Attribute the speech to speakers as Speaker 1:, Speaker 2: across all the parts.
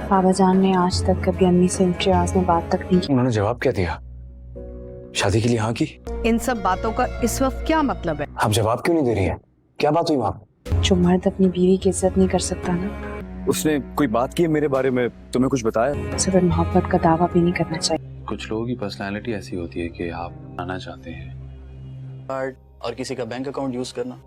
Speaker 1: बाबा जान ने आज तक कभी अम्मी से ऊंची आवाज में बात तक नहीं की।
Speaker 2: उन्होंने जवाब क्या दिया? शादी के लिए हाँ की?
Speaker 3: इन सब बातों का इस वक्त क्या मतलब है?
Speaker 2: आप जवाब क्यों नहीं दे रही है? क्या बात हुई वहाँ?
Speaker 1: जो मर्द अपनी बीवी की इज्जत नहीं कर सकता ना,
Speaker 4: उसने कोई बात की है मेरे बारे में? तुम्हें कुछ बताया?
Speaker 1: उसे फिर मोहब्बत का दावा भी नहीं करना चाहिए।
Speaker 5: कुछ लोगों की पर्सनालिटी ऐसी होती है कि आप आना चाहते हैं
Speaker 6: कार्ड और किसी का बैंक अकाउंट यूज करना।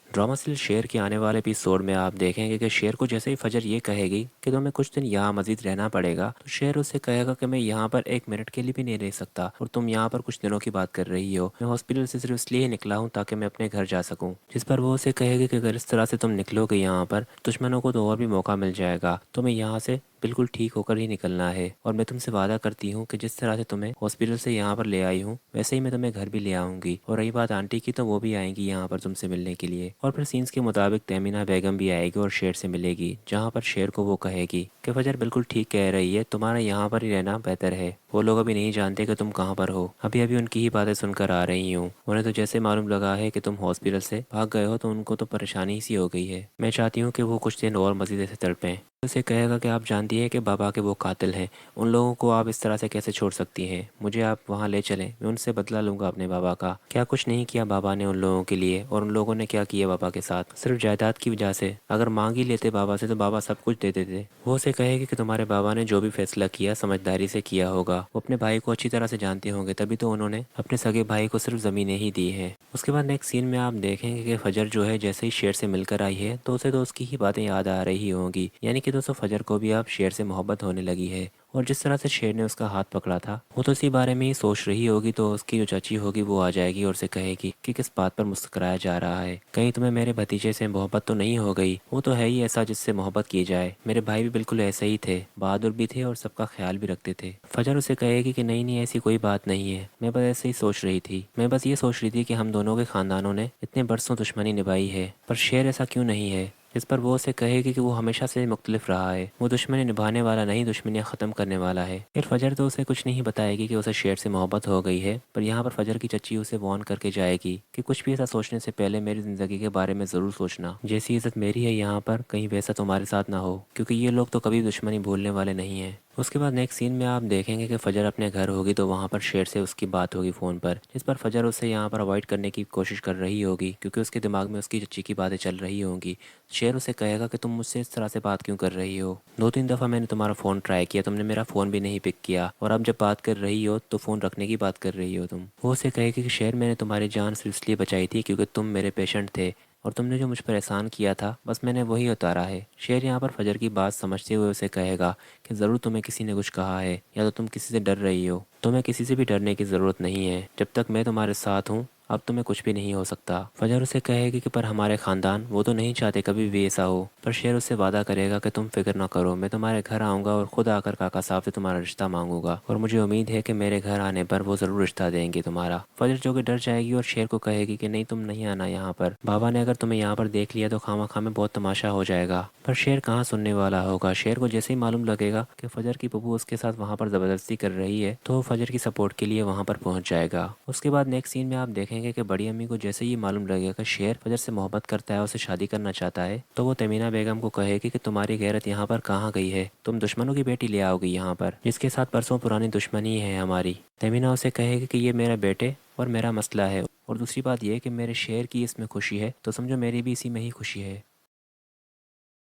Speaker 7: ड्रामा सीरियल शेर के आने वाले एपिसोड में आप देखेंगे कि शेर को जैसे ही फजर ये कहेगी कि तुम्हें कुछ दिन यहाँ मजीद रहना पड़ेगा, तो शेर उससे कहेगा कि मैं यहाँ पर एक मिनट के लिए भी नहीं रह सकता और तुम यहाँ पर कुछ दिनों की बात कर रही हो। मैं हॉस्पिटल से सिर्फ इसलिए निकला हूँ ताकि मैं अपने घर जा सकूँ। जिस पर वो उसे कहेगी कि अगर इस तरह से तुम निकलोगे यहाँ पर, दुश्मनों को तो और भी मौका मिल जाएगा। तुम्हें यहाँ से बिल्कुल ठीक होकर ही निकलना है और मैं तुमसे वादा करती हूँ कि जिस तरह से तुम्हें हॉस्पिटल से यहाँ पर ले आई हूँ वैसे ही मैं तुम्हें घर भी ले आऊँगी। और रही बात आंटी की, तो वो भी आएंगी यहाँ पर तुमसे मिलने के लिए। और फिर सीन्स के मुताबिक तहमीना बेगम भी आएगी और शेर से मिलेगी, जहाँ पर शेर को वो कहेगी कि फजर बिल्कुल ठीक कह रही है, तुम्हारा यहाँ पर ही रहना बेहतर है। वो लोग अभी नहीं जानते कि तुम कहाँ पर हो, अभी अभी उनकी ही बातें सुनकर आ रही हूँ। उन्हें तो जैसे मालूम लगा है कि तुम हॉस्पिटल से भाग गए हो तो उनको तो परेशानी सी हो गई है। मैं चाहती हूँ कि वो कुछ दिन और मजीद ऐसे तड़पें। उसे कहेगा कि आप जानती हैं कि बाबा के वो कातिल हैं, उन लोगों को आप इस तरह से कैसे छोड़ सकती हैं? मुझे आप वहाँ ले चलें, मैं उनसे बदला लूँगा अपने बाबा का। क्या कुछ नहीं किया बाबा ने उन लोगों के लिए, और उन लोगों ने क्या किया बाबा के साथ? सिर्फ जायदाद की वजह से। अगर मांग ही लेते बाबा से तो बाबा सब कुछ दे देते। वो उसे कहेगी कि तुम्हारे बाबा ने जो भी फैसला किया समझदारी से किया होगा, वो अपने भाई को अच्छी तरह से जानते होंगे, तभी तो उन्होंने अपने सगे भाई को सिर्फ ज़मीनें ही दी हैं। उसके बाद नेक्स्ट सीन में आप देखेंगे कि फजर जो है जैसे ही शेर से मिलकर आई है तो उसे तो उसकी ही बातें याद आ रही होंगी। यानी कि दोस्तों फजर को भी अब शेर से मोहब्बत होने लगी है। और जिस तरह से शेर ने उसका हाथ पकड़ा था, वो तो इसी बारे में ही सोच रही होगी। तो उसकी जो चाची होगी वो आ जाएगी और उसे कहेगी कि किस बात पर मुस्कुराया जा रहा है, कहीं तुम्हें मेरे भतीजे से मोहब्बत तो नहीं हो गई? वो तो है ही ऐसा जिससे मोहब्बत की जाए, मेरे भाई भी बिल्कुल ऐसे ही थे, बहादुर भी थे और सबका ख्याल भी रखते थे। फजर उसे कहेगी कि नहीं नहीं, ऐसी कोई बात नहीं है, मैं बस ऐसे ही सोच रही थी। मैं बस ये सोच रही थी कि हम दोनों के खानदानों ने इतने बरसों दुश्मनी निभाई है, पर शेर ऐसा क्यों नहीं है? इस पर वो उसे कहेगी कि वो हमेशा से मुख्तलिफ रहा है, वो दुश्मनी निभाने वाला नहीं, दुश्मनियाँ ख़त्म करने वाला है। फिर फजर तो उसे कुछ नहीं बताएगी कि उसे शेर से मोहब्बत हो गई है, पर यहाँ पर फजर की चच्ची उसे वार्न करके जाएगी कि कुछ भी ऐसा सोचने से पहले मेरी ज़िंदगी के बारे में ज़रूर सोचना। जैसी इज़्ज़त मेरी है यहाँ पर, कहीं वैसा तुम्हारे साथ ना हो, क्योंकि ये लोग तो कभी दुश्मनी भूलने वाले नहीं हैं। उसके बाद नेक्स्ट सीन में आप देखेंगे कि फजर अपने घर होगी तो वहाँ पर शेर से उसकी बात होगी फ़ोन पर, जिस पर फजर उसे यहाँ पर अवॉइड करने की कोशिश कर रही होगी, क्योंकि उसके दिमाग में उसकी चच्ची की बातें चल रही होंगी। शेर उसे कहेगा कि तुम मुझसे इस तरह से बात क्यों कर रही हो? 2-3 दफ़ा मैंने तुम्हारा फ़ोन ट्राई किया, तुमने मेरा फ़ोन भी नहीं पिक किया, और अब जब बात कर रही हो तो फ़ोन रखने की बात कर रही हो तुम। वो उसे कहेगी कि शेर मैंने तुम्हारी जान सिर्फ इसलिए बचाई थी क्योंकि तुम मेरे पेशेंट थे, और तुमने जो मुझ पर एहसान किया था बस मैंने वही उतारा है। शेर यहाँ पर फजर की बात समझते हुए उसे कहेगा कि ज़रूर तुम्हें किसी ने कुछ कहा है, या तो तुम किसी से डर रही हो। तुम्हें किसी से भी डरने की ज़रूरत नहीं है, जब तक मैं तुम्हारे साथ हूँ अब तुम्हें कुछ भी नहीं हो सकता। फजर उसे कहेगी कि पर हमारे ख़ानदान वो तो नहीं चाहते कभी भी ऐसा हो। पर शेर उससे वादा करेगा कि तुम फिक्र ना करो, मैं तुम्हारे घर आऊँगा और ख़ुद आकर काका साहब से तुम्हारा रिश्ता मांगूंगा, और मुझे उम्मीद है कि मेरे घर आने पर वो ज़रूर रिश्ता देंगे तुम्हारा। फजर जो कि डर जाएगी और शेर को कहेगी कि नहीं तुम नहीं आना यहाँ पर, बाबा ने अगर तुम्हें यहाँ पर देख लिया तो खामा में बहुत तमाशा हो जाएगा। पर शेर कहाँ सुनने वाला होगा। शेर को जैसे ही मालूम लगेगा कि फजर की पप्पू उसके साथ वहाँ पर ज़बरदस्ती कर रही है तो वो फजर की सपोर्ट के लिए वहाँ पर पहुँच जाएगा। उसके बाद नेक्स्ट सीन में आप देखेंगे कि बड़ी अम्मी को जैसे ही मालूम लगेगा कि शेर फजर से मोहब्बत करता है, उसे शादी करना चाहता है, तो वो तमीना बेगम को कहेगी कि तुम्हारी गैरत यहाँ पर कहाँ गई है, तुम दुश्मनों की बेटी ले आओगी यहाँ पर, जिसके साथ परसों पुरानी दुश्मनी है हमारी। तमीना उसे कहेगी कि ये मेरा बेटे और मेरा मसला है, और दूसरी बात यह कि मेरे शेर की इसमें खुशी है तो समझो मेरी भी इसी में ही खुशी है।